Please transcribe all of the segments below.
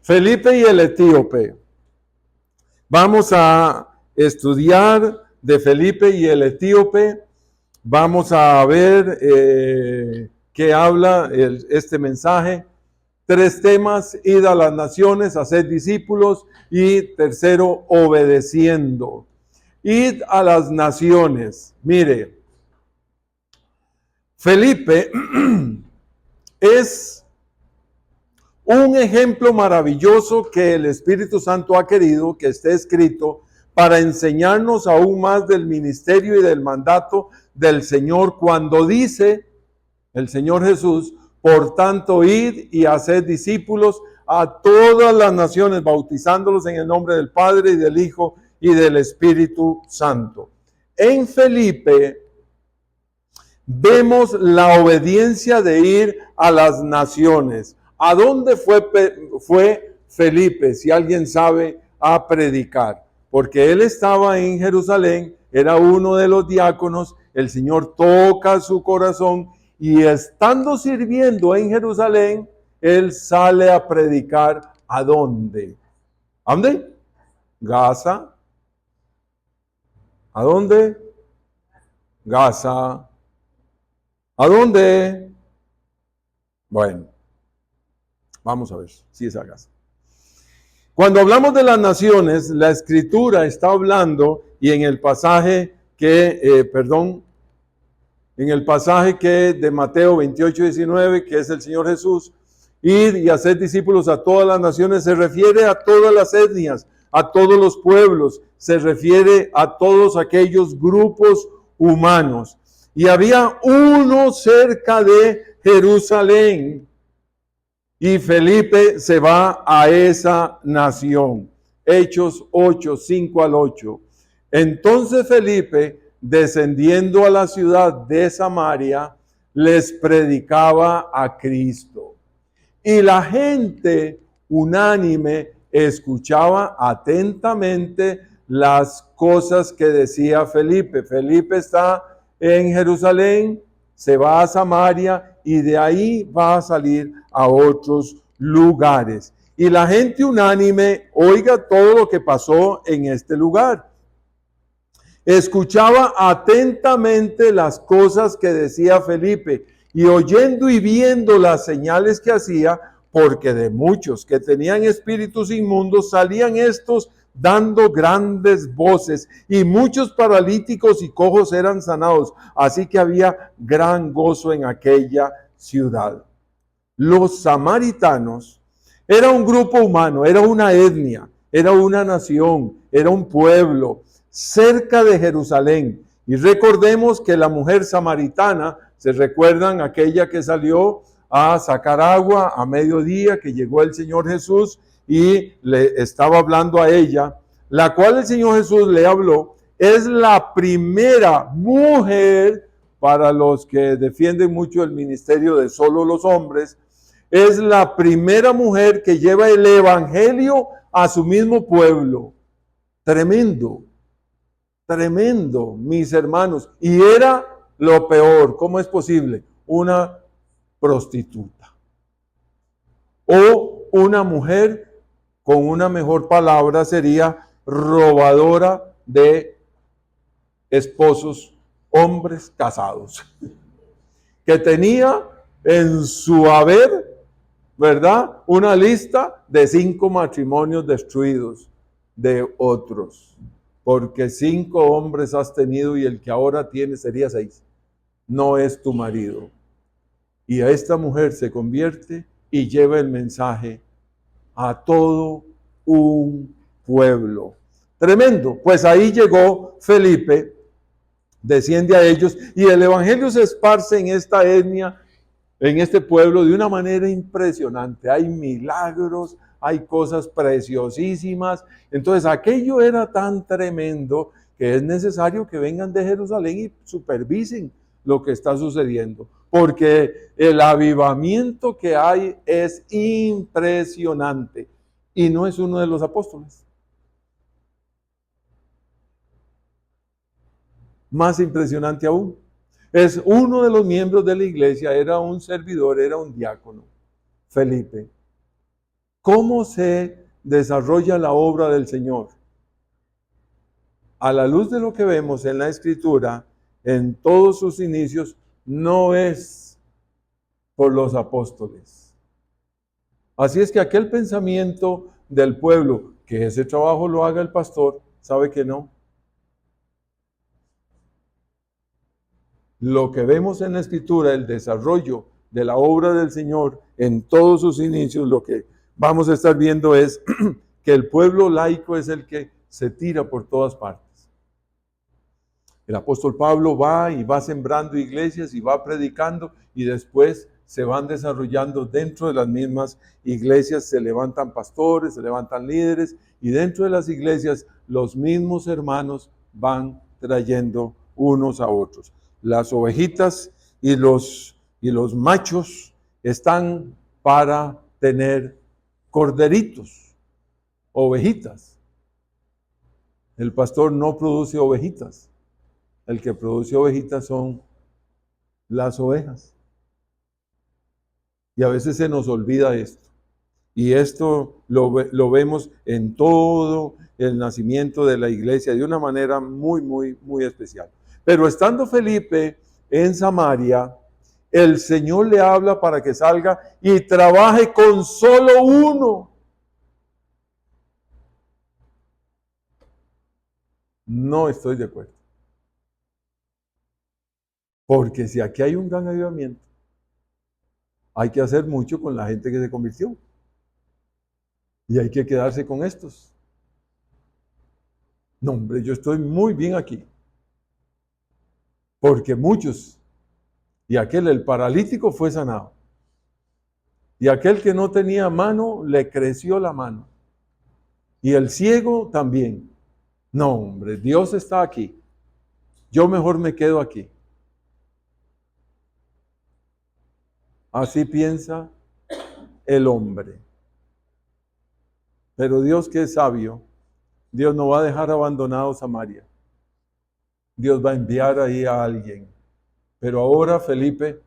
Felipe y el etíope. Vamos a estudiar de Felipe y el etíope. Vamos a ver qué habla este mensaje. 3 temas: id a las naciones, hacer discípulos, y tercero, obedeciendo. Id a las naciones. Mire, Felipe es un ejemplo maravilloso que el Espíritu Santo ha querido que esté escrito para enseñarnos aún más del ministerio y del mandato del Señor, cuando dice el Señor Jesús: por tanto, id y haced discípulos a todas las naciones, bautizándolos en el nombre del Padre y del Hijo y del Espíritu Santo. En Felipe vemos la obediencia de ir a las naciones. ¿A dónde fue Felipe, si alguien sabe, a predicar? Porque él estaba en Jerusalén, era uno de los diáconos. El Señor toca su corazón y, estando sirviendo en Jerusalén, él sale a predicar. ¿A dónde? ¿A dónde? Gaza. ¿A dónde? Gaza. ¿A dónde? Bueno, vamos a ver si es a Gaza. Cuando hablamos de las naciones, la Escritura está hablando, y en el pasaje en el pasaje que de Mateo 28:19, que es el Señor Jesús, ir y hacer discípulos a todas las naciones, se refiere a todas las etnias, a todos los pueblos, se refiere a todos aquellos grupos humanos. Y había uno cerca de Jerusalén, y Felipe se va a esa nación. Hechos 8, 5 al 8. Entonces Felipe, descendiendo a la ciudad de Samaria, les predicaba a Cristo. Y la gente unánime escuchaba atentamente las cosas que decía Felipe. Felipe está en Jerusalén, se va a Samaria y de ahí va a salir a otros lugares. Y la gente unánime, oiga todo lo que pasó en este lugar. Escuchaba atentamente las cosas que decía Felipe, y oyendo y viendo las señales que hacía, porque de muchos que tenían espíritus inmundos salían estos dando grandes voces, y muchos paralíticos y cojos eran sanados. Así que había gran gozo en aquella ciudad. Los samaritanos era un grupo humano, era una etnia, era una nación, era un pueblo cerca de Jerusalén. Y recordemos que la mujer samaritana, ¿se recuerdan? Aquella que salió a sacar agua a mediodía, que llegó el Señor Jesús y le estaba hablando a ella, la cual el Señor Jesús le habló. Es la primera mujer, para los que defienden mucho el ministerio de solo los hombres, es la primera mujer que lleva el evangelio a su mismo pueblo. Tremendo, tremendo, mis hermanos. Y era lo peor, ¿cómo es posible? Una prostituta. O una mujer, con una mejor palabra sería robadora de esposos, hombres casados, que tenía en su haber, ¿verdad?, una lista de 5 matrimonios destruidos de otros, porque 5 hombres has tenido y el que ahora tienes sería 6. No es tu marido. Y a esta mujer se convierte y lleva el mensaje a todo un pueblo. Tremendo. Pues ahí llegó Felipe, desciende a ellos, y el evangelio se esparce en esta etnia, en este pueblo, de una manera impresionante. Hay milagros, hay cosas preciosísimas. Entonces aquello era tan tremendo que es necesario que vengan de Jerusalén y supervisen lo que está sucediendo, porque el avivamiento que hay es impresionante, y no es uno de los apóstoles. Más impresionante aún, es uno de los miembros de la iglesia, era un servidor, era un diácono, Felipe. ¿Cómo se desarrolla la obra del Señor? A la luz de lo que vemos en la Escritura, en todos sus inicios, no es por los apóstoles. Así es que aquel pensamiento del pueblo, que ese trabajo lo haga el pastor, ¿sabe que no? Lo que vemos en la Escritura, el desarrollo de la obra del Señor en todos sus inicios, lo que vamos a estar viendo es que el pueblo laico es el que se tira por todas partes. El apóstol Pablo va y va sembrando iglesias y va predicando y después se van desarrollando dentro de las mismas iglesias, se levantan pastores, se levantan líderes y dentro de las iglesias los mismos hermanos van trayendo unos a otros. Las ovejitas y los machos están para tener corderitos, ovejitas. El pastor no produce ovejitas. El que produce ovejitas son las ovejas. Y a veces se nos olvida esto. Y esto lo vemos en todo el nacimiento de la iglesia de una manera muy, muy, muy especial. Pero estando Felipe en Samaria, el Señor le habla para que salga y trabaje con solo uno. No estoy de acuerdo. Porque si aquí hay un gran avivamiento, hay que hacer mucho con la gente que se convirtió. Y hay que quedarse con estos. No, hombre, yo estoy muy bien aquí. Porque muchos, y aquel, el paralítico, fue sanado. Y aquel que no tenía mano, le creció la mano. Y el ciego también. No, hombre, Dios está aquí. Yo mejor me quedo aquí. Así piensa el hombre. Pero Dios, que es sabio, Dios no va a dejar abandonado Samaria. Dios va a enviar ahí a alguien. Pero ahora, Felipe,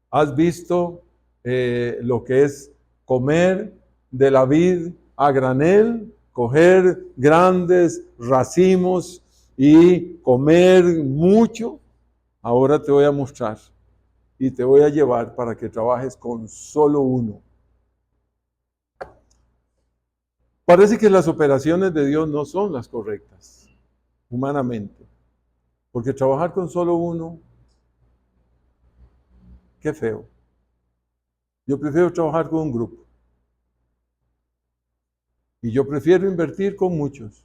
¿has visto lo que es comer de la vid a granel? Coger grandes racimos y comer mucho. Ahora te voy a mostrar y te voy a llevar para que trabajes con solo uno. Parece que las operaciones de Dios no son las correctas, humanamente. Porque trabajar con solo uno, qué feo. Yo prefiero trabajar con un grupo. Y yo prefiero invertir con muchos.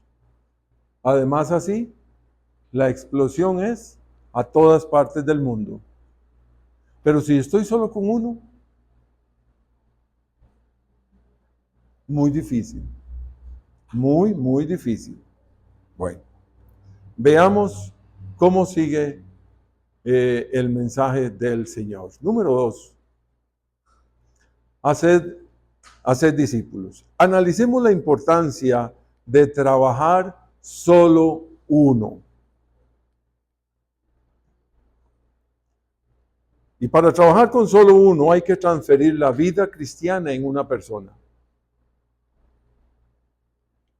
Además, así, la explosión es a todas partes del mundo. Pero si estoy solo con uno, muy difícil. Muy, muy difícil. Bueno, veamos cómo sigue el mensaje del Señor. Número 2. Haced discípulos. Analicemos la importancia de trabajar solo uno. Y para trabajar con solo uno hay que transferir la vida cristiana en una persona.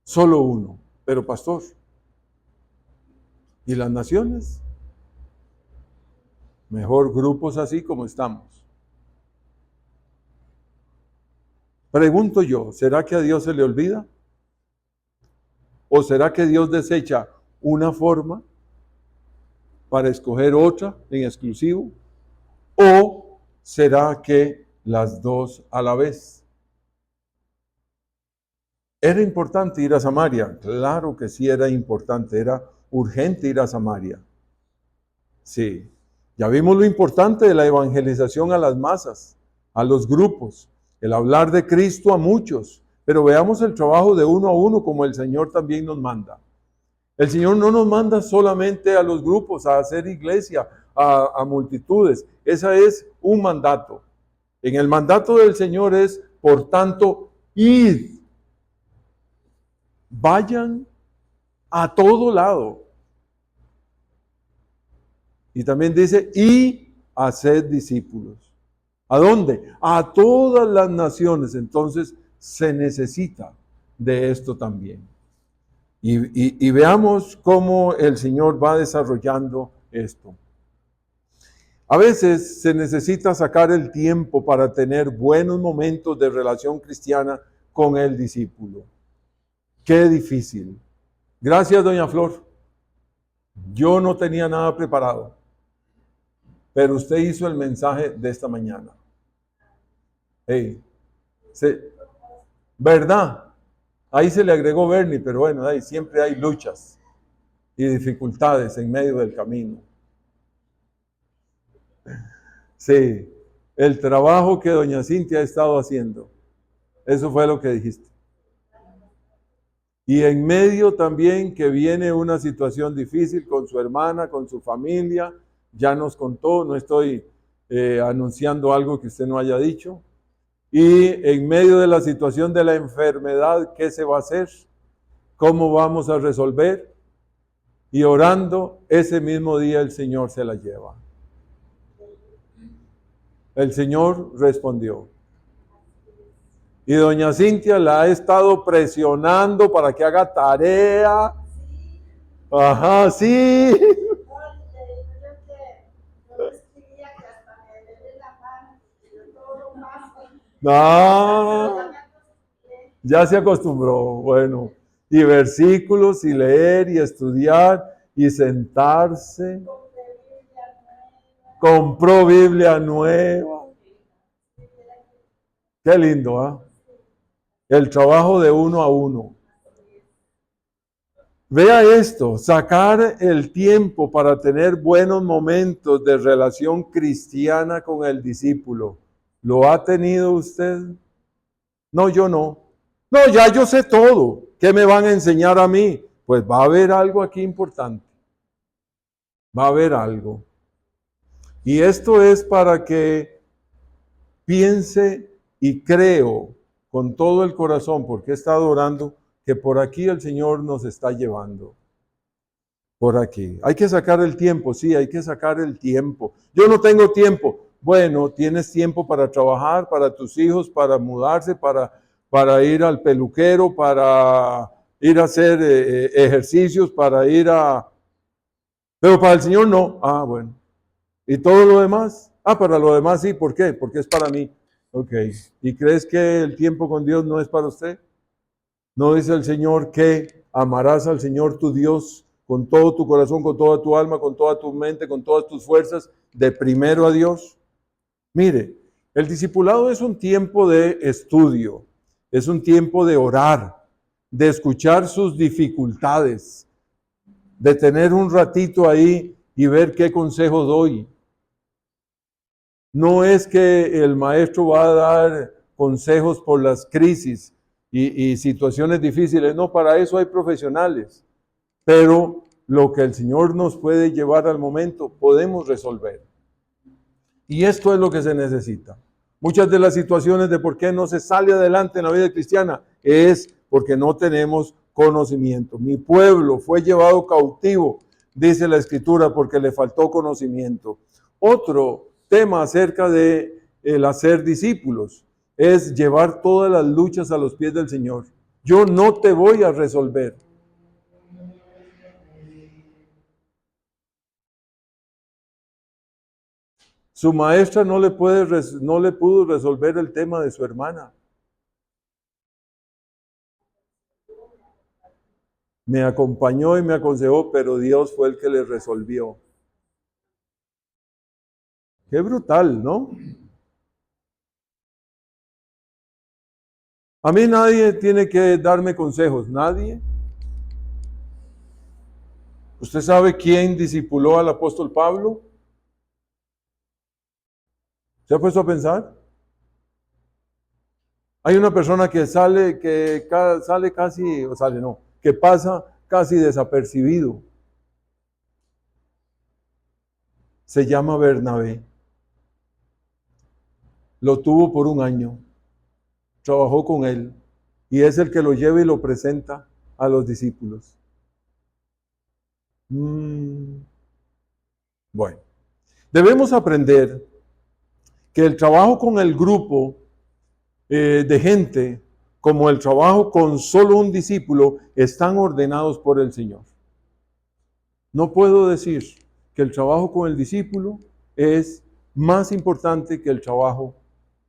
Solo uno. Pero pastor, ¿y las naciones? Mejor grupos así como estamos. Pregunto yo, ¿será que a Dios se le olvida? ¿O será que Dios desecha una forma para escoger otra en exclusivo? ¿O será que las dos a la vez? ¿Era importante ir a Samaria? Claro que sí era importante, era urgente ir a Samaria. Sí, ya vimos lo importante de la evangelización a las masas, a los grupos, el hablar de Cristo a muchos, pero veamos el trabajo de uno a uno como el Señor también nos manda. El Señor no nos manda solamente a los grupos, a hacer iglesia, a multitudes. Ese es un mandato. En el mandato del Señor es, por tanto, id. Vayan a todo lado. Y también dice, y haced discípulos. ¿A dónde? A todas las naciones. Entonces, se necesita de esto también. Y veamos cómo el Señor va desarrollando esto. A veces se necesita sacar el tiempo para tener buenos momentos de relación cristiana con el discípulo. Qué difícil. Gracias, doña Flor. Yo no tenía nada preparado, pero usted hizo el mensaje de esta mañana. Hey, ¿verdad? Ahí se le agregó Bernie, pero bueno, ahí siempre hay luchas y dificultades en medio del camino. Sí, el trabajo que doña Cintia ha estado haciendo, eso fue lo que dijiste. Y en medio también que viene una situación difícil con su hermana, con su familia, ya nos contó, no estoy anunciando algo que usted no haya dicho. Y en medio de la situación de la enfermedad, ¿qué se va a hacer? ¿Cómo vamos a resolver? Y orando, ese mismo día el Señor se la lleva. El Señor respondió. Y doña Cintia la ha estado presionando para que haga tarea. Ajá, sí. No, ya se acostumbró. Bueno, y versículos, y leer, y estudiar, y sentarse. Compró Biblia nueva. Qué lindo, ¿ah? El trabajo de uno a uno. Vea esto, sacar el tiempo para tener buenos momentos de relación cristiana con el discípulo. ¿Lo ha tenido usted? No, yo no. No, ya yo sé todo. ¿Qué me van a enseñar a mí? Pues va a haber algo aquí importante. Va a haber algo. Y esto es para que piense y creo con todo el corazón, porque he estado orando, que por aquí el Señor nos está llevando. Por aquí. Hay que sacar el tiempo, sí, hay que sacar el tiempo. Yo no tengo tiempo. Bueno, tienes tiempo para trabajar, para tus hijos, para mudarse, para ir al peluquero, para ir a hacer ejercicios, para ir a... Pero para el Señor no. Ah, bueno. ¿Y todo lo demás? Ah, para lo demás sí. ¿Por qué? Porque es para mí. Ok. ¿Y crees que el tiempo con Dios no es para usted? ¿No dice el Señor que amarás al Señor tu Dios con todo tu corazón, con toda tu alma, con toda tu mente, con todas tus fuerzas, de primero a Dios? Mire, el discipulado es un tiempo de estudio, es un tiempo de orar, de escuchar sus dificultades, de tener un ratito ahí y ver qué consejo doy. No es que el maestro va a dar consejos por las crisis y situaciones difíciles, no, para eso hay profesionales. Pero lo que el Señor nos puede llevar al momento, podemos resolver. Y esto es lo que se necesita. Muchas de las situaciones de por qué no se sale adelante en la vida cristiana es porque no tenemos conocimiento. Mi pueblo fue llevado cautivo, dice la Escritura, porque le faltó conocimiento. Otro tema acerca de el hacer discípulos es llevar todas las luchas a los pies del Señor. Yo no te voy a resolver. Su maestra no le pudo resolver el tema de su hermana. Me acompañó y me aconsejó, pero Dios fue el que le resolvió. Qué brutal, ¿no? A mí nadie tiene que darme consejos, nadie. ¿Usted sabe quién discipuló al apóstol Pablo? ¿Se ha puesto a pensar? Hay una persona que sale casi, o sale no, que pasa casi desapercibido. Se llama Bernabé. Lo tuvo por un año. Trabajó con él. Y es el que lo lleva y lo presenta a los discípulos. Bueno, debemos aprender que el trabajo con el grupo de gente como el trabajo con solo un discípulo están ordenados por el Señor. No puedo decir que el trabajo con el discípulo es más importante que el trabajo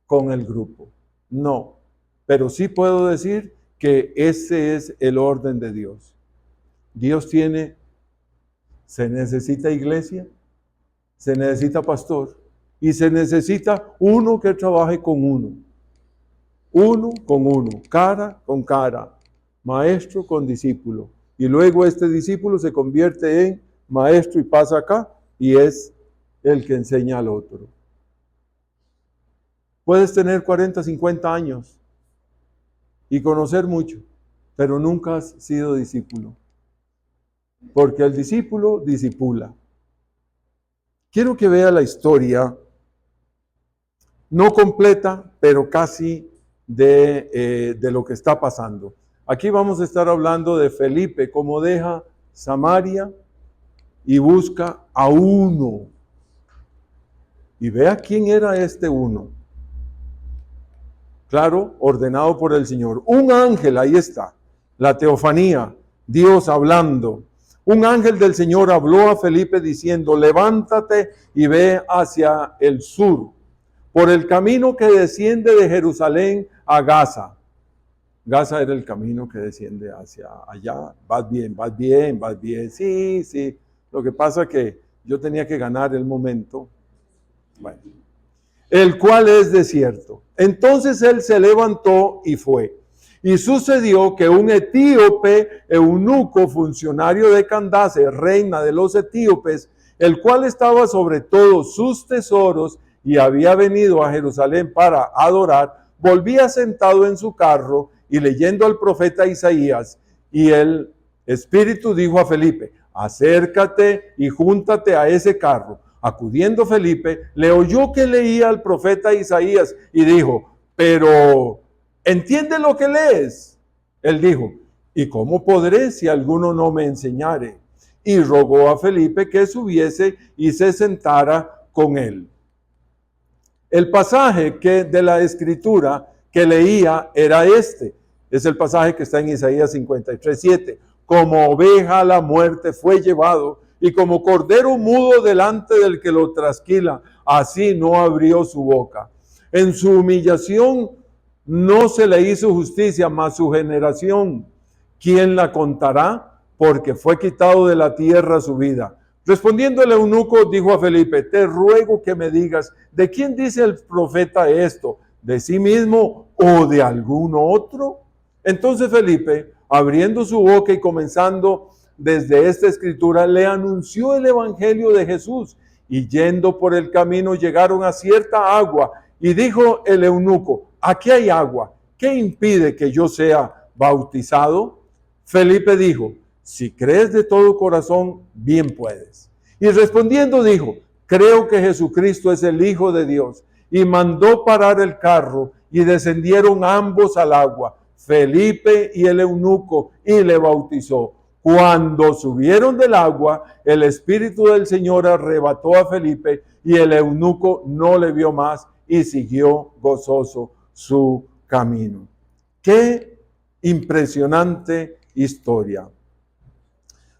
con el grupo. No, pero sí puedo decir que ese es el orden de Dios. Dios se necesita iglesia, se necesita pastor y se necesita uno que trabaje con uno. Uno con uno, cara con cara, maestro con discípulo. Y luego este discípulo se convierte en maestro y pasa acá y es el que enseña al otro. Puedes tener 40, 50 años y conocer mucho, pero nunca has sido discípulo. Porque el discípulo discipula. Quiero que vea la historia, no completa, pero casi de lo que está pasando. Aquí vamos a estar hablando de Felipe, cómo deja Samaria y busca a uno. Y vea quién era este uno. Claro, ordenado por el Señor. Un ángel, ahí está, la teofanía, Dios hablando. Un ángel del Señor habló a Felipe diciendo, levántate y ve hacia el sur, por el camino que desciende de Jerusalén a Gaza. Gaza era el camino que desciende hacia allá. Vas bien, vas bien, vas bien. Sí, sí. Lo que pasa es que yo tenía que ganar el momento. Bueno. El cual es desierto. Entonces él se levantó y fue. Y sucedió que un etíope, eunuco, funcionario de Candace, reina de los etíopes, el cual estaba sobre todos sus tesoros y había venido a Jerusalén para adorar, volvía sentado en su carro y leyendo al profeta Isaías. Y el Espíritu dijo a Felipe, acércate y júntate a ese carro. Acudiendo Felipe, le oyó que leía al profeta Isaías y dijo, pero ¿entiende lo que lees? Él dijo, ¿y cómo podré si alguno no me enseñare? Y rogó a Felipe que subiese y se sentara con él. El pasaje de la escritura que leía era este. Es el pasaje que está en Isaías 53:7. Como oveja a la muerte fue llevado, y como cordero mudo delante del que lo trasquila, así no abrió su boca. En su humillación no se le hizo justicia, mas su generación, ¿quién la contará? Porque fue quitado de la tierra su vida. Respondiendo el eunuco, dijo a Felipe, te ruego que me digas, ¿de quién dice el profeta esto? ¿De sí mismo o de algún otro? Entonces Felipe, abriendo su boca y comenzando desde esta escritura, le anunció el evangelio de Jesús. Y yendo por el camino llegaron a cierta agua. Y dijo el eunuco, aquí hay agua, ¿qué impide que yo sea bautizado? Felipe dijo, si crees de todo corazón, bien puedes. Y respondiendo dijo, creo que Jesucristo es el Hijo de Dios. Y mandó parar el carro y descendieron ambos al agua, Felipe y el eunuco, y le bautizó. Cuando subieron del agua, el Espíritu del Señor arrebató a Felipe y el eunuco no le vio más y siguió gozoso su camino. ¡Qué impresionante historia!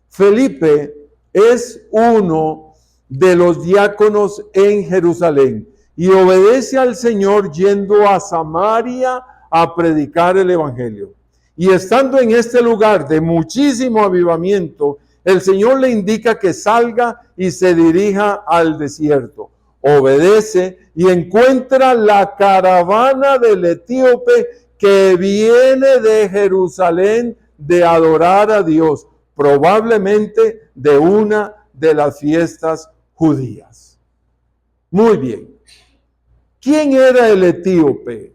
Felipe es uno de los diáconos en Jerusalén y obedece al Señor yendo a Samaria a predicar el evangelio. Y estando en este lugar de muchísimo avivamiento, el Señor le indica que salga y se dirija al desierto. Obedece y encuentra la caravana del etíope que viene de Jerusalén de adorar a Dios, probablemente de una de las fiestas judías. Muy bien. ¿Quién era el etíope?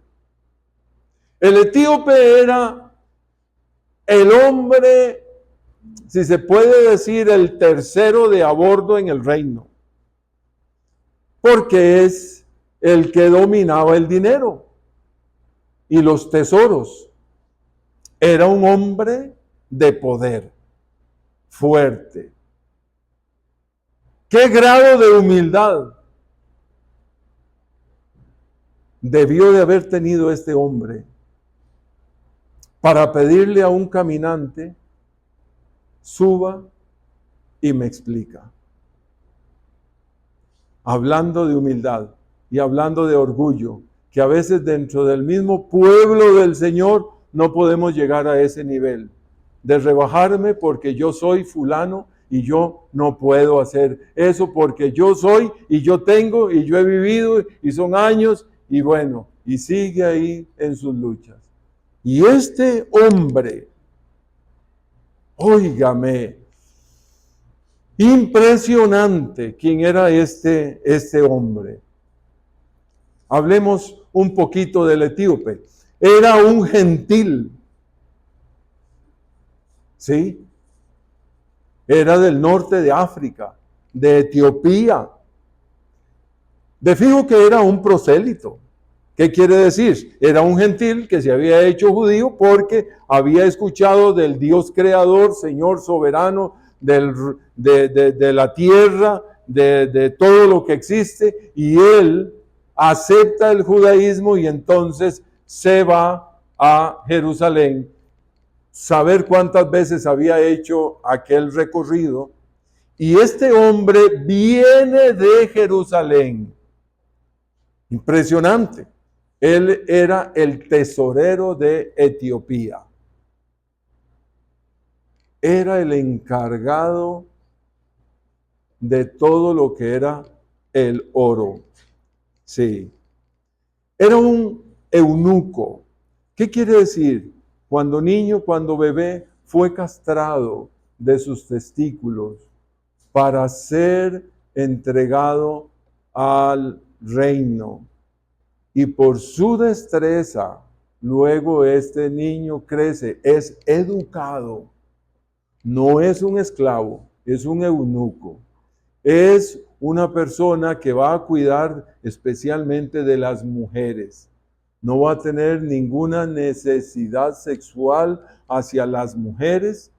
El etíope era el hombre, si se puede decir, el tercero de a bordo en el reino, porque es el que dominaba el dinero y los tesoros. Era un hombre de poder, fuerte. ¿Qué grado de humildad debió de haber tenido este hombre para pedirle a un caminante, suba y me explica. Hablando de humildad y hablando de orgullo, que a veces dentro del mismo pueblo del Señor no podemos llegar a ese nivel de rebajarme porque yo soy fulano y yo no puedo hacer eso porque yo soy y yo tengo y yo he vivido y son años y bueno, y sigue ahí en sus luchas. Y este hombre, óigame, impresionante quién era este hombre. Hablemos un poquito del etíope. Era un gentil, ¿sí? Era del norte de África, de Etiopía. De fijo que era un prosélito. ¿Qué quiere decir? Era un gentil que se había hecho judío porque había escuchado del Dios creador, Señor soberano de la tierra, de todo lo que existe, y él acepta el judaísmo y entonces se va a Jerusalén. Saber cuántas veces había hecho aquel recorrido. Y este hombre viene de Jerusalén. Impresionante. Él era el tesorero de Etiopía. Era el encargado de todo lo que era el oro. Sí. Era un eunuco. ¿Qué quiere decir? Cuando niño, cuando bebé, fue castrado de sus testículos para ser entregado al reino. Y por su destreza, luego este niño crece, es educado. No es un esclavo, es un eunuco. Es una persona que va a cuidar especialmente de las mujeres. No va a tener ninguna necesidad sexual hacia las mujeres,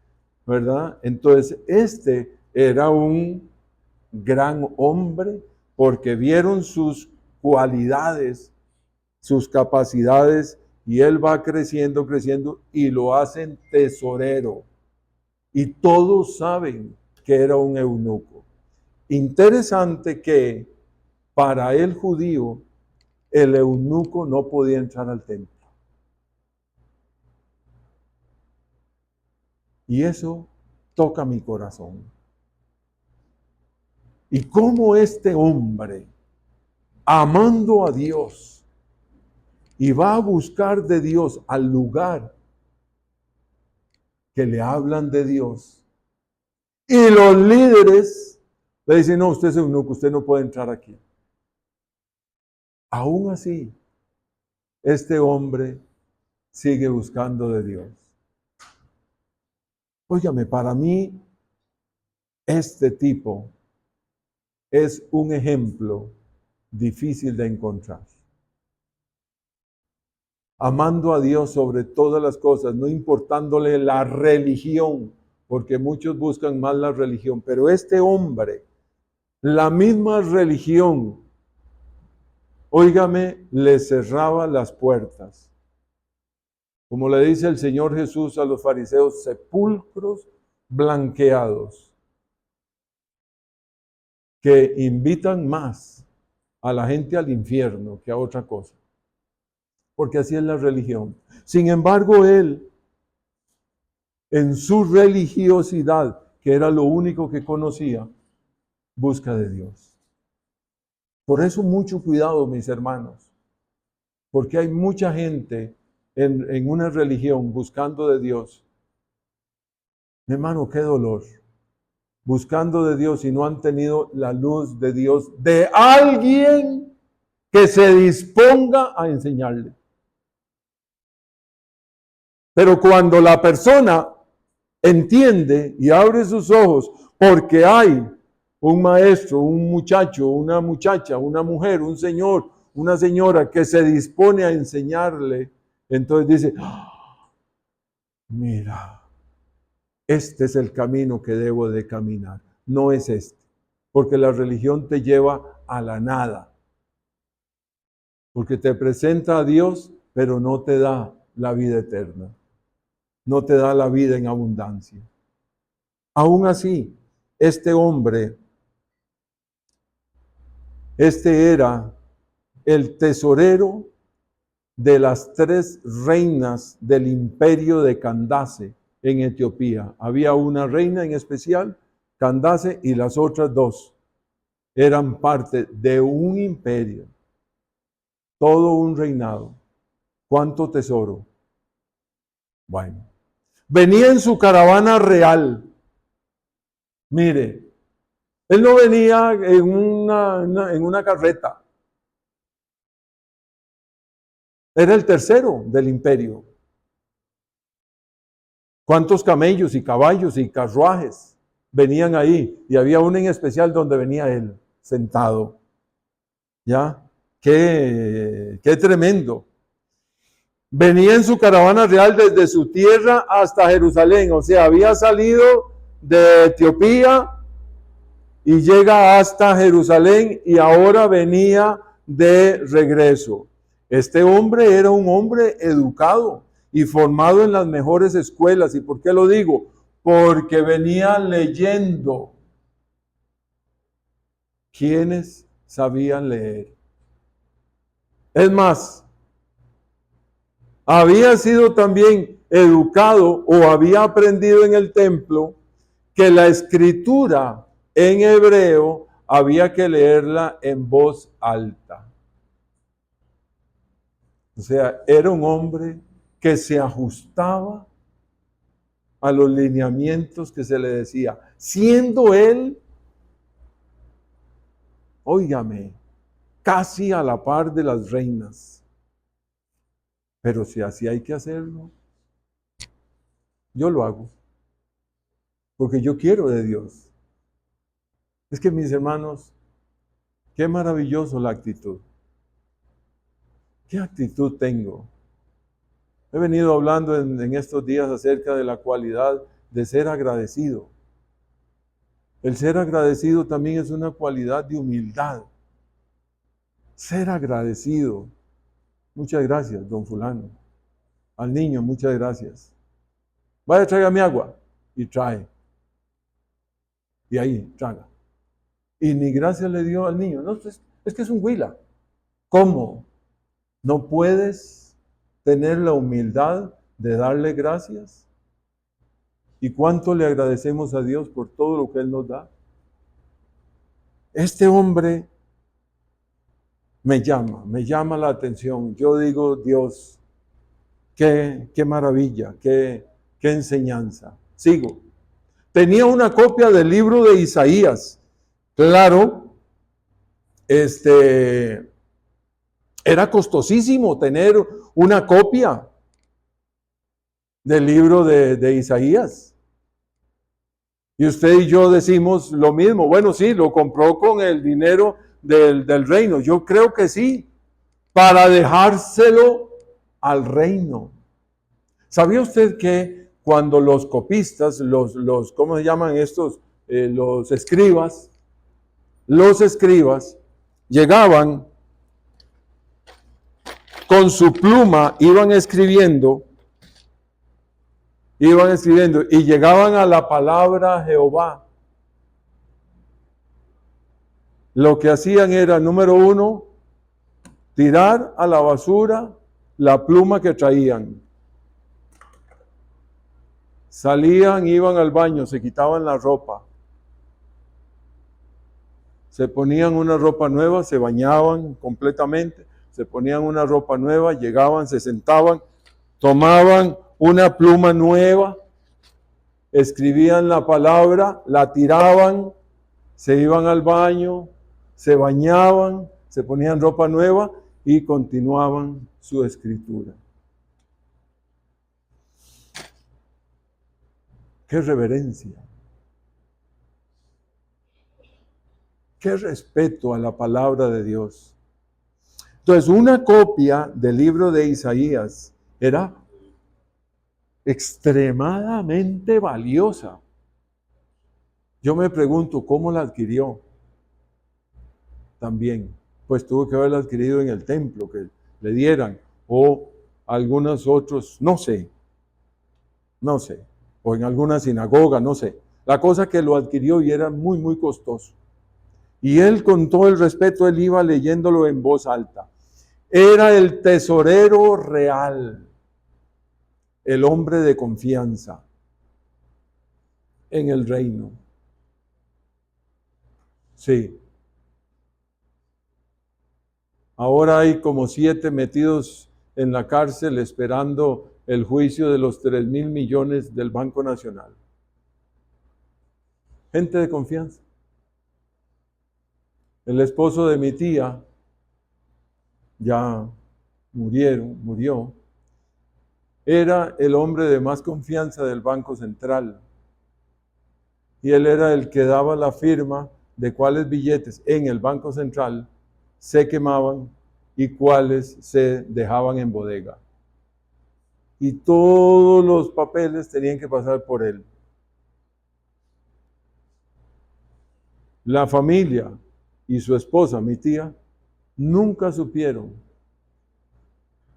¿verdad? Entonces, este era un gran hombre porque vieron sus cualidades, sus capacidades, y él va creciendo, creciendo, y lo hacen tesorero. Y todos saben que era un eunuco. Interesante que para el judío, el eunuco no podía entrar al templo. Y eso toca mi corazón. Y cómo este hombre, amando a Dios, y va a buscar de Dios al lugar que le hablan de Dios. Y los líderes le dicen, no, usted es eunuco, usted no puede entrar aquí. Aún así, este hombre sigue buscando de Dios. Óigame, para mí, este tipo es un ejemplo difícil de encontrar. Amando a Dios sobre todas las cosas, no importándole la religión, porque muchos buscan más la religión, pero este hombre, la misma religión, óigame, le cerraba las puertas. Como le dice el Señor Jesús a los fariseos, sepulcros blanqueados, que invitan más a la gente al infierno que a otra cosa. Porque así es la religión. Sin embargo, él, en su religiosidad, que era lo único que conocía, busca de Dios. Por eso mucho cuidado, mis hermanos, porque hay mucha gente en una religión buscando de Dios. Mi hermano, qué dolor. Buscando de Dios y no han tenido la luz de Dios, de alguien que se disponga a enseñarle. Pero cuando la persona entiende y abre sus ojos porque hay un maestro, un muchacho, una muchacha, una mujer, un señor, una señora que se dispone a enseñarle, entonces dice, mira, este es el camino que debo de caminar, no es este, porque la religión te lleva a la nada, porque te presenta a Dios, pero no te da la vida eterna. no te da la vida en abundancia. Aún así, este hombre, este era el tesorero de las 3 reinas del imperio de Candace en Etiopía. Había una reina en especial, Candace, y las otras 2 eran parte de un imperio, todo un reinado. ¿Cuánto tesoro? Bueno, venía en su caravana real. Mire, él no venía en una carreta. Era el tercero del imperio. ¿Cuántos camellos y caballos y carruajes venían ahí? Y había uno en especial donde venía él, sentado. ¿Ya? Qué tremendo. Venía en su caravana real desde su tierra hasta Jerusalén. O sea, había salido de Etiopía y llega hasta Jerusalén y ahora venía de regreso. Este hombre era un hombre educado y formado en las mejores escuelas. ¿Y por qué lo digo? Porque venía leyendo. ¿Quiénes sabían leer? Es más, había sido también educado o había aprendido en el templo que la escritura en hebreo había que leerla en voz alta. O sea, era un hombre que se ajustaba a los lineamientos que se le decía, siendo él, óigame, casi a la par de las reinas. Pero si así hay que hacerlo, yo lo hago, porque yo quiero de Dios. Es que mis hermanos, qué maravilloso la actitud. ¿Qué actitud tengo? He venido hablando en estos días acerca de la cualidad de ser agradecido. El ser agradecido también es una cualidad de humildad. Ser agradecido. Muchas gracias, don fulano. Al niño, muchas gracias. Vaya, tráigame agua. Y trae. Y ahí, traga. Y ni gracias le dio al niño. No, es que es un huila. ¿Cómo? ¿No puedes tener la humildad de darle gracias? ¿Y cuánto le agradecemos a Dios por todo lo que Él nos da? Este hombre me llama la atención. Yo digo, Dios, qué maravilla, qué enseñanza. Sigo. Tenía una copia del libro de Isaías. Claro, era costosísimo tener una copia del libro de Isaías. Y usted y yo decimos lo mismo. Bueno, sí, lo compró con el dinero del reino. Yo creo que sí, para dejárselo al reino. ¿Sabía usted que cuando los copistas, ¿cómo se llaman estos? Los escribas llegaban con su pluma, iban escribiendo y llegaban a la palabra Jehová. Lo que hacían era, número 1, tirar a la basura la pluma que traían. Salían, iban al baño, se quitaban la ropa. Se ponían una ropa nueva, se bañaban completamente, se ponían una ropa nueva, llegaban, se sentaban, tomaban una pluma nueva, escribían la palabra, la tiraban, se iban al baño, se bañaban, se ponían ropa nueva y continuaban su escritura. ¡Qué reverencia! ¡Qué respeto a la palabra de Dios! Entonces, una copia del libro de Isaías era extremadamente valiosa. Yo me pregunto, ¿cómo la adquirió? También, pues tuvo que haberla adquirido en el templo, que le dieran, o algunos otros, no sé. no sé, o en alguna sinagoga, no sé. La cosa que lo adquirió y era muy, muy costoso. Y él, con todo el respeto, él iba leyéndolo en voz alta. Era el tesorero real, el hombre de confianza en el reino. Sí. Ahora hay como 7 metidos en la cárcel esperando el juicio de los 3.000 millones del Banco Nacional. Gente de confianza. El esposo de mi tía ya murió. Era el hombre de más confianza del Banco Central. Y él era el que daba la firma de cuáles billetes en el Banco Central se quemaban y cuáles se dejaban en bodega. Y todos los papeles tenían que pasar por él. La familia y su esposa, mi tía, nunca supieron,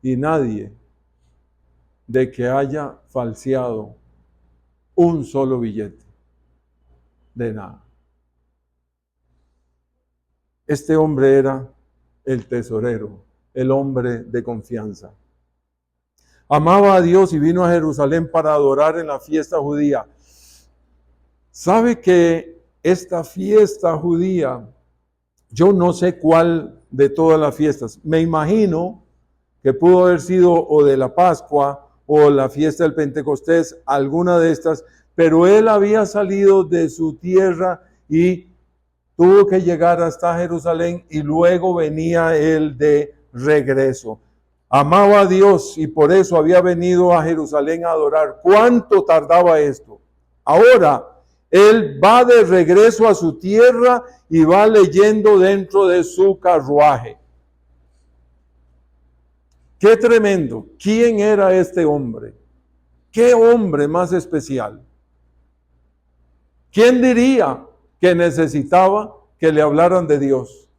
y nadie, de que haya falseado un solo billete. De nada. Este hombre era el tesorero, el hombre de confianza. Amaba a Dios y vino a Jerusalén para adorar en la fiesta judía. ¿Sabe que esta fiesta judía, yo no sé cuál de todas las fiestas, me imagino que pudo haber sido o de la Pascua o la fiesta del Pentecostés, alguna de estas, pero él había salido de su tierra y tuvo que llegar hasta Jerusalén y luego venía él de regreso. Amaba a Dios y por eso había venido a Jerusalén a adorar. ¿Cuánto tardaba esto? Ahora, él va de regreso a su tierra y va leyendo dentro de su carruaje. ¡Qué tremendo! ¿Quién era este hombre? ¿Qué hombre más especial? ¿Quién diría que necesitaba que le hablaran de Dios?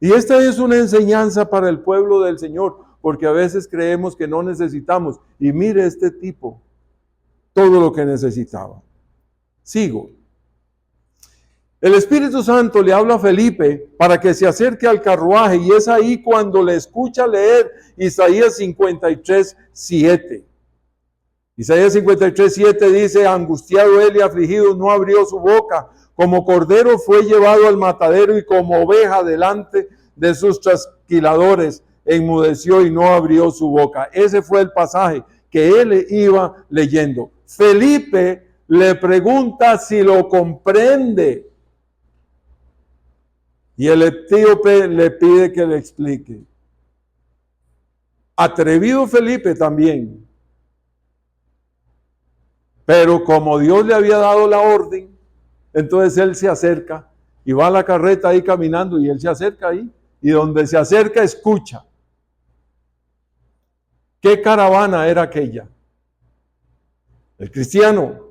Y esta es una enseñanza para el pueblo del Señor, porque a veces creemos que no necesitamos. Y mire este tipo, todo lo que necesitaba. Sigo. El Espíritu Santo le habla a Felipe para que se acerque al carruaje y es ahí cuando le escucha leer Isaías 53:7. Isaías 53:7 dice, angustiado él y afligido no abrió su boca, como cordero fue llevado al matadero y como oveja delante de sus trasquiladores enmudeció y no abrió su boca. Ese fue el pasaje que él iba leyendo. Felipe le pregunta si lo comprende. Y el etíope le pide que le explique. Atrevido Felipe también. Pero como Dios le había dado la orden, entonces él se acerca y va a la carreta ahí caminando y él se acerca ahí. Y donde se acerca escucha. ¿Qué caravana era aquella? El cristiano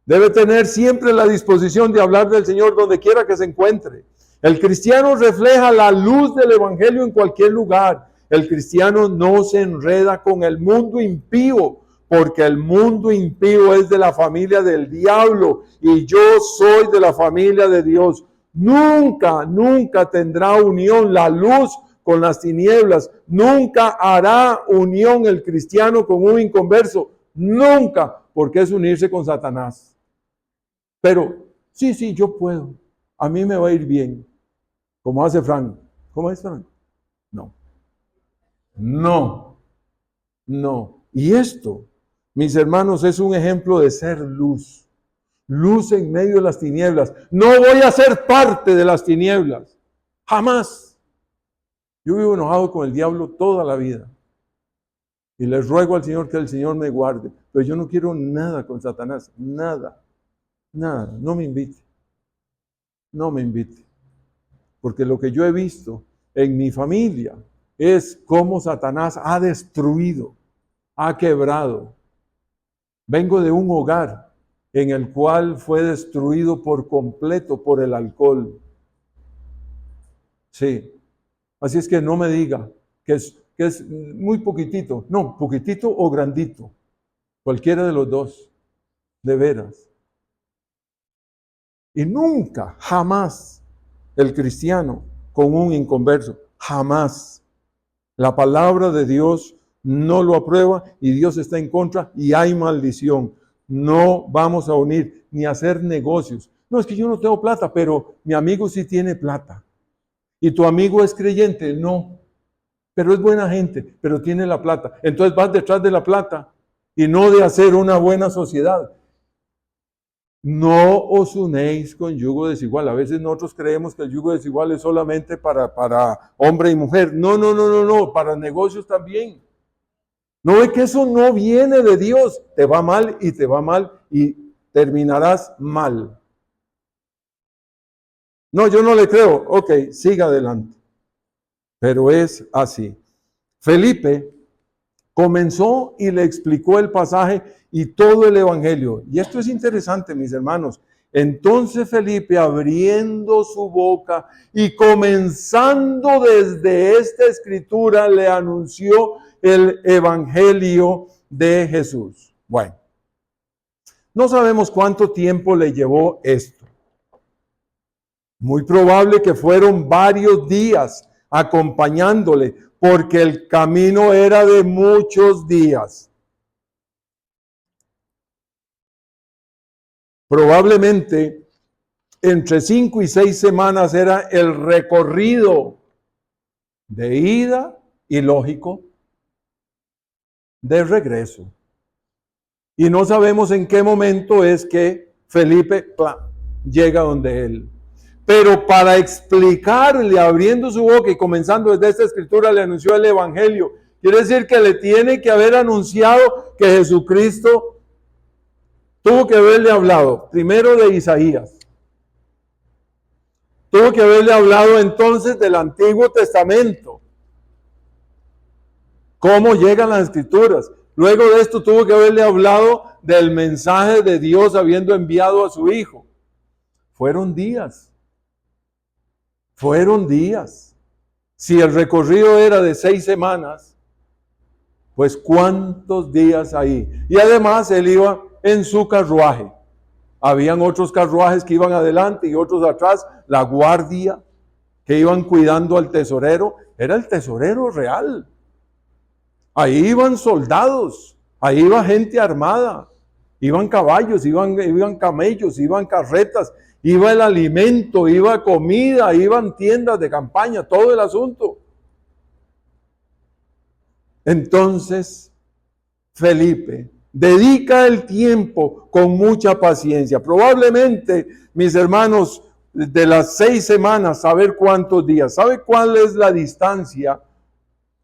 debe tener siempre la disposición de hablar del Señor donde quiera que se encuentre. El cristiano refleja la luz del evangelio en cualquier lugar. El cristiano no se enreda con el mundo impío, porque el mundo impío es de la familia del diablo y yo soy de la familia de Dios. Nunca, nunca tendrá unión la luz con las tinieblas. Nunca hará unión el cristiano con un inconverso. Nunca, porque es unirse con Satanás. Pero, sí, yo puedo. A mí me va a ir bien. Como hace Frank. ¿Cómo es Frank? No. Y esto, mis hermanos, es un ejemplo de ser luz. Luz en medio de las tinieblas. No voy a ser parte de las tinieblas. Jamás. Yo vivo enojado con el diablo toda la vida. Y les ruego al Señor que el Señor me guarde. Pero yo no quiero nada con Satanás. Nada. No me invite. Porque lo que yo he visto en mi familia es cómo Satanás ha destruido, ha quebrado. Vengo de un hogar en el cual fue destruido por completo por el alcohol. Sí. Así es que no me diga que que es muy poquitito. No, poquitito o grandito. Cualquiera de los dos. De veras. Y nunca, jamás, el cristiano con un inconverso, jamás. La palabra de Dios no lo aprueba y Dios está en contra y hay maldición. No vamos a unir ni a hacer negocios. No, es que yo no tengo plata, pero mi amigo sí tiene plata. ¿Y tu amigo es creyente? No, pero es buena gente, pero tiene la plata. Entonces vas detrás de la plata y no de hacer una buena sociedad. No os unéis con yugo desigual. A veces nosotros creemos que el yugo desigual es solamente para hombre y mujer. No, para negocios también. No es que eso no viene de Dios. Te va mal y terminarás mal. No, yo no le creo. Ok, siga adelante. Pero es así. Felipe comenzó y le explicó el pasaje y todo el evangelio. Y esto es interesante, mis hermanos. Entonces Felipe, abriendo su boca y comenzando desde esta escritura, le anunció el evangelio de Jesús. Bueno, no sabemos cuánto tiempo le llevó esto. Muy probable que fueron varios días acompañándole, porque el camino era de muchos días. Probablemente entre 5 y 6 semanas era el recorrido de ida y lógico de regreso. Y no sabemos en qué momento es que Felipe llega donde él. Pero para explicarle, abriendo su boca y comenzando desde esta escritura, le anunció el evangelio. Quiere decir que le tiene que haber anunciado que Jesucristo tuvo que haberle hablado primero de Isaías. Tuvo que haberle hablado entonces del Antiguo Testamento. Cómo llegan las escrituras. Luego de esto tuvo que haberle hablado del mensaje de Dios habiendo enviado a su Hijo. Fueron días. Si el recorrido era de 6 semanas, pues ¿cuántos días ahí? Y además él iba en su carruaje. Habían otros carruajes que iban adelante y otros atrás. La guardia que iban cuidando al tesorero, era el tesorero real. Ahí iban soldados, ahí iba gente armada, iban caballos, iban camellos, iban carretas, iba el alimento, iba comida, iban tiendas de campaña, todo el asunto. Entonces, Felipe dedica el tiempo con mucha paciencia. Probablemente, mis hermanos, de las 6 semanas, saber cuántos días. ¿Sabe cuál es la distancia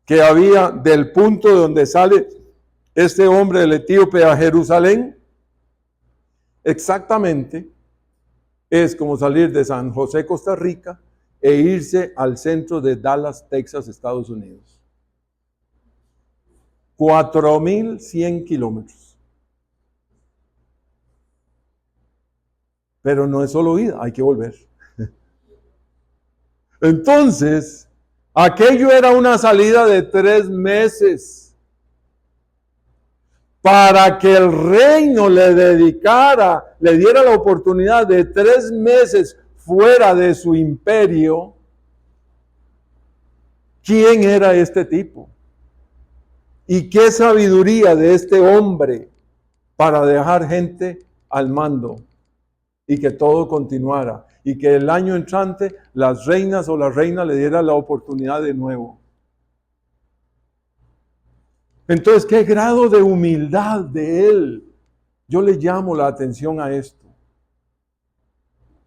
que había del punto donde sale este hombre del etíope a Jerusalén? Exactamente es como salir de San José, Costa Rica, e irse al centro de Dallas, Texas, Estados Unidos. 4,100 kilómetros. Pero no es solo ida, hay que volver. Entonces, aquello era una salida de 3 meses para que el reino le diera la oportunidad de 3 meses fuera de su imperio. ¿Quién era este tipo? ¿Y qué sabiduría de este hombre para dejar gente al mando y que todo continuara? Y que el año entrante las reinas o la reina le diera la oportunidad de nuevo. Entonces, ¿qué grado de humildad de él? Yo le llamo la atención a esto.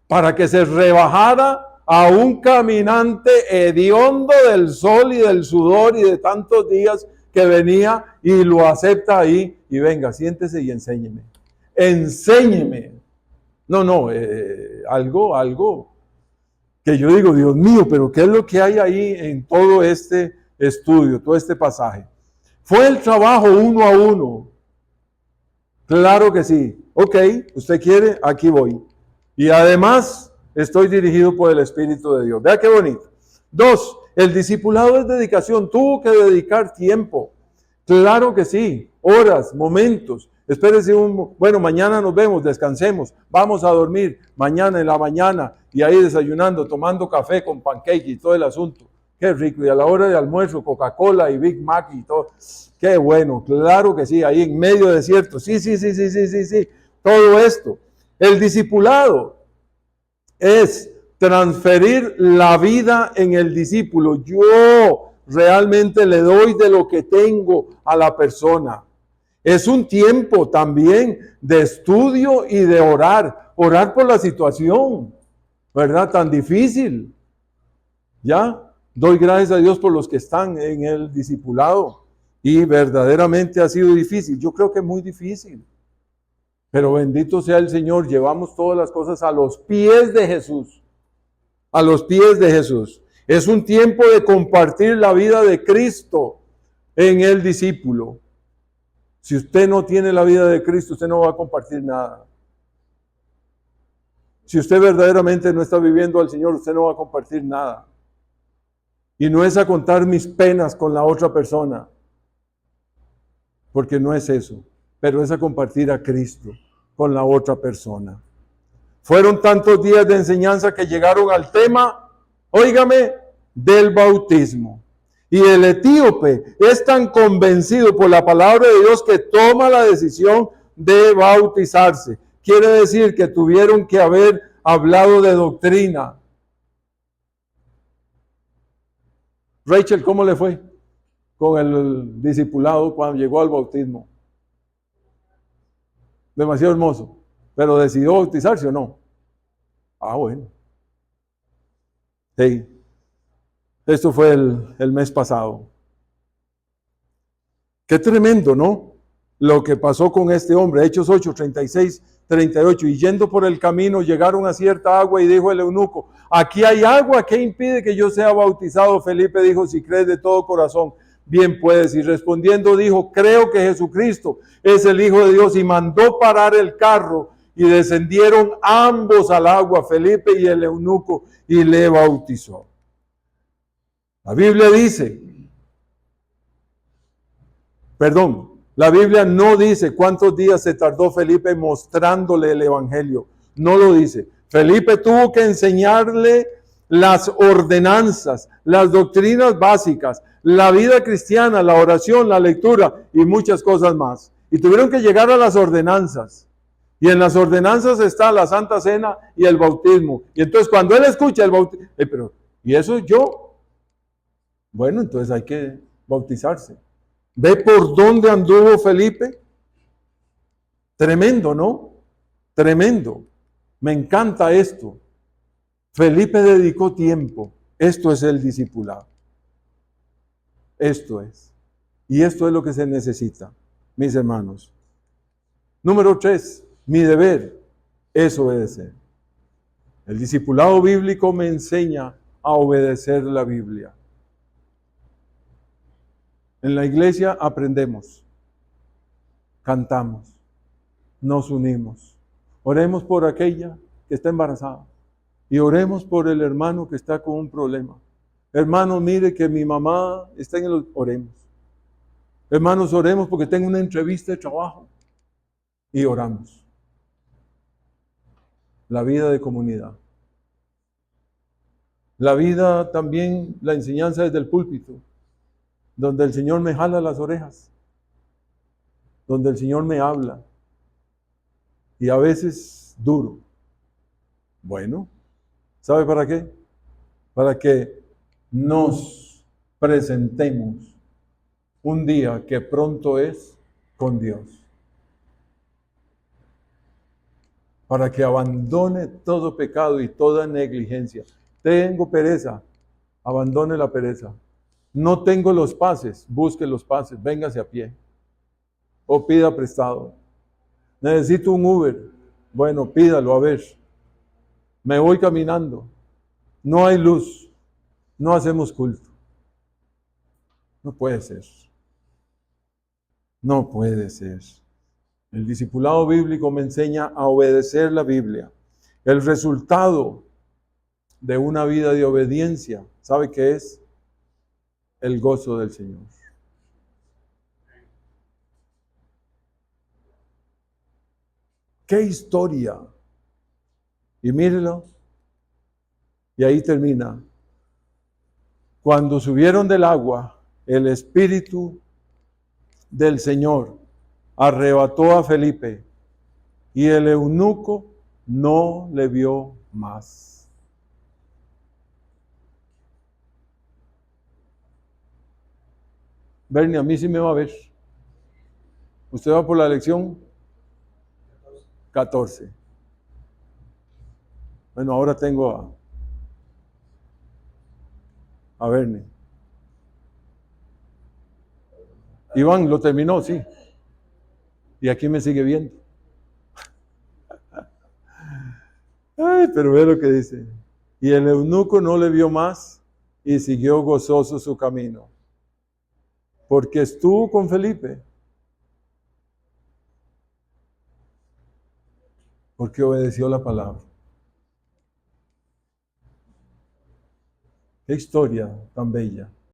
Para que se rebajara a un caminante hediondo del sol y del sudor y de tantos días que venía y lo acepta ahí. Y venga, siéntese y enséñeme. Enséñeme. Algo que yo digo, Dios mío, pero ¿qué es lo que hay ahí en todo este estudio, todo este pasaje? ¿Fue el trabajo 1 a 1? Claro que sí. Ok, usted quiere, aquí voy. Y además estoy dirigido por el Espíritu de Dios. Vea qué bonito. 2, El discipulado es dedicación, tuvo que dedicar tiempo. Claro que sí, horas, momentos. Espérese bueno, mañana nos vemos, descansemos, vamos a dormir, mañana en la mañana, y ahí desayunando, tomando café con pancake y todo el asunto. Qué rico, y a la hora de almuerzo, Coca-Cola y Big Mac y todo. Qué bueno, claro que sí, ahí en medio desierto. Sí, todo esto. El discipulado es transferir la vida en el discípulo. Yo realmente le doy de lo que tengo a la persona. Es un tiempo también de estudio y de orar por la situación, ¿verdad? Tan difícil. ¿Ya? Doy gracias a Dios por los que están en el discipulado y verdaderamente ha sido difícil. Yo creo que es muy difícil. Pero bendito sea el Señor, llevamos todas las cosas a los pies de Jesús. A los pies de Jesús. Es un tiempo de compartir la vida de Cristo en el discípulo. Si usted no tiene la vida de Cristo, usted no va a compartir nada. Si usted verdaderamente no está viviendo al Señor, usted no va a compartir nada. Y no es a contar mis penas con la otra persona, porque no es eso, pero es a compartir a Cristo con la otra persona. Fueron tantos días de enseñanza que llegaron al tema, óigame, del bautismo. Y el etíope es tan convencido por la palabra de Dios que toma la decisión de bautizarse. Quiere decir que tuvieron que haber hablado de doctrina. Rachel, ¿cómo le fue con el discipulado cuando llegó al bautismo? Demasiado hermoso. ¿Pero decidió bautizarse o no? Ah, bueno. Sí. Esto fue el mes pasado. Qué tremendo, ¿no? Lo que pasó con este hombre. Hechos 8, 36, 38. Y yendo por el camino llegaron a cierta agua y dijo el eunuco, aquí hay agua, ¿qué impide que yo sea bautizado? Felipe dijo, si crees de todo corazón, bien puedes. Y respondiendo dijo, creo que Jesucristo es el Hijo de Dios. Y mandó parar el carro y descendieron ambos al agua, Felipe y el eunuco, y le bautizó. La Biblia dice, la Biblia no dice cuántos días se tardó Felipe mostrándole el evangelio. No lo dice. Felipe tuvo que enseñarle las ordenanzas, las doctrinas básicas, la vida cristiana, la oración, la lectura y muchas cosas más. Y tuvieron que llegar a las ordenanzas. Y en las ordenanzas está la Santa Cena y el bautismo. Y entonces cuando él escucha el bautismo, ¿y eso yo? Bueno, entonces hay que bautizarse. ¿Ve por dónde anduvo Felipe? Tremendo, ¿no? Tremendo. Me encanta esto. Felipe dedicó tiempo. Esto es el discipulado. Esto es. Y esto es lo que se necesita, mis hermanos. Número 3, mi deber es obedecer. El discipulado bíblico me enseña a obedecer la Biblia. En la iglesia aprendemos, cantamos, nos unimos. Oremos por aquella que está embarazada y oremos por el hermano que está con un problema. Hermano, mire que mi mamá está en el... Oremos. Hermanos, oremos porque tengo una entrevista de trabajo y oramos. La vida de comunidad. La vida también, la enseñanza desde el púlpito, donde el Señor me jala las orejas, donde el Señor me habla, y a veces duro. Bueno, ¿sabe para qué? Para que nos presentemos un día que pronto es con Dios. Para que abandone todo pecado y toda negligencia. Tengo pereza, abandone la pereza. No tengo los pases, busque los pases, véngase a pie o pida prestado. Necesito un Uber, bueno, pídalo, a ver. Me voy caminando, no hay luz, no hacemos culto. No puede ser. No puede ser. El discipulado bíblico me enseña a obedecer la Biblia. El resultado de una vida de obediencia, ¿sabe qué es? el gozo del Señor. ¡Qué historia! Y mírelo. Y ahí termina. Cuando subieron del agua, el Espíritu del Señor arrebató a Felipe y el eunuco no le vio más. Bernie, a mí sí me va a ver. Usted va por la lección 14. Bueno, ahora tengo a Bernie. Iván, ¿lo terminó? Sí. Y aquí me sigue viendo. Ay, pero ve lo que dice. Y el eunuco no le vio más y siguió gozoso su camino. Porque estuvo con Felipe. Porque obedeció la palabra. Qué historia tan bella.